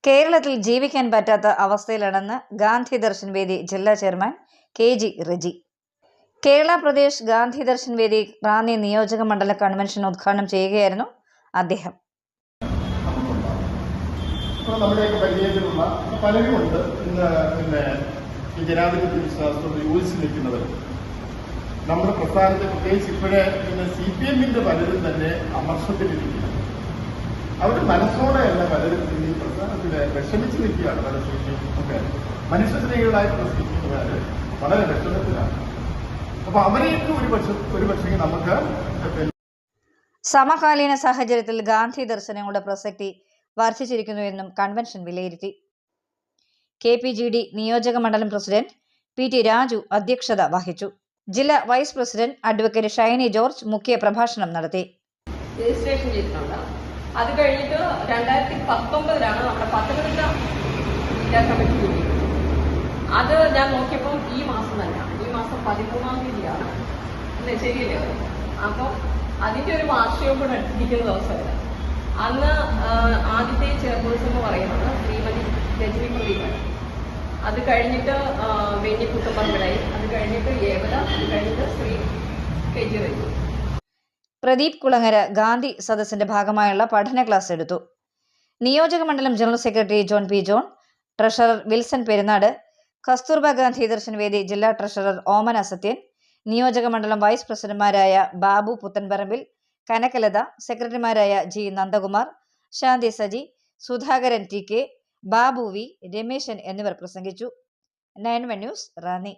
കേരളത്തിൽ ജീവിക്കാൻ പറ്റാത്ത അവസ്ഥയിലാണെന്ന് ഗാന്ധി ദർശൻ വേദി ജില്ലാ ചെയർമാൻ കെ.ജി. റെജി. കേരള പ്രദേശ് ഗാന്ധി ദർശൻ വേദി റാന്നി നിയോജക മണ്ഡല കൺവെൻഷൻ ഉദ്ഘാടനം ചെയ്യുകയായിരുന്നു അദ്ദേഹം. നമ്മുടെയൊക്കെ പരിചയത്തിലുള്ള പലരുമുണ്ട് ഇന്ന് ഈ ജനാധിപത്യ വിശ്വാസത്തോട് യോജിച്ച് നിൽക്കുന്നവർ. നമ്മുടെ പ്രസ്ഥാനത്തെ പ്രത്യേകിച്ച് ഇപ്പോഴേ CPM-ന്റെ പലരും തന്നെ അമർഷത്തിലിരിക്കുന്നു. അവർ മനസ്സോടെയല്ല പലരും ഈ പ്രസ്ഥാനത്തിന് വിഷമിച്ച് നിൽക്കുകയാണ്. പല ഒക്കെ മനുഷ്യസ്നേഹികളായിട്ടുള്ള CPM-കാർ വളരെ വിഷമത്തിലാണ്. അപ്പൊ അവരെയൊക്കെ ഒരു പക്ഷേ നമുക്ക് സമകാലീന സാഹചര്യത്തിൽ ഗാന്ധി ദർശനങ്ങളുടെ പ്രസക്തി വർദ്ധിച്ചിരിക്കുന്നുവെന്നും കൺവെൻഷൻ വിലയിരുത്തി. KPGD നിയോജക മണ്ഡലം പ്രസിഡന്റ് PT രാജു അധ്യക്ഷത വഹിച്ചു. ജില്ലാ vice president advocate Shiny George മുഖ്യ പ്രഭാഷണം നടത്തി. രജിസ്ട്രേഷൻ ചെയ്തിട്ടുണ്ട്. അത് കഴിഞ്ഞിട്ട് 2019 നമ്മുടെ പത്തനംതിട്ട ജില്ലാ കമ്മിറ്റി കൂടി. അത് ഞാൻ നോക്കിയപ്പോൾ ഈ മാസം 13-ാം തീയതിയാണ്. ശരിയല്ലേ? അപ്പം അതിന്റെ ഒരു വാർഷികം കൂടെ അടുത്തിരിക്കുന്ന ദിവസമല്ല. അന്ന് ആദ്യത്തെ ചെയർപേഴ്സൺ എന്ന് പറയുന്നത് ശ്രീമതി രജനി പ്രദീപൻ. അത് കഴിഞ്ഞിട്ട് വേണ്ടി കുട്ടമ്പറമ്പിലായി. അത് കഴിഞ്ഞിട്ട് ഏവല. അത് കഴിഞ്ഞിട്ട് ശ്രീ കെ.ജി. റെജി. പ്രദീപ് കുളങ്ങര ഗാന്ധി സദസ്സിന്റെ ഭാഗമായുള്ള പഠന ക്ലാസ് എടുത്തു. നിയോജക മണ്ഡലം general secretary John P. John, treasurer Wilson Perunad, Kasturba Gandhi Darshan വേദി ജില്ലാ ട്രഷറർ ഓമന സത്യൻ, നിയോജക മണ്ഡലം വൈസ് പ്രസിഡന്റുമാരായ ബാബു പുത്തൻപറമ്പിൽ, കനകലത, സെക്രട്ടറിമാരായ G. നന്ദകുമാർ, ശാന്തി സജി, സുധാകരൻ TK, ബാബു V, രമേശൻ എന്നിവർ പ്രസംഗിച്ചു. 9 ന്യൂസ് റാന്നി.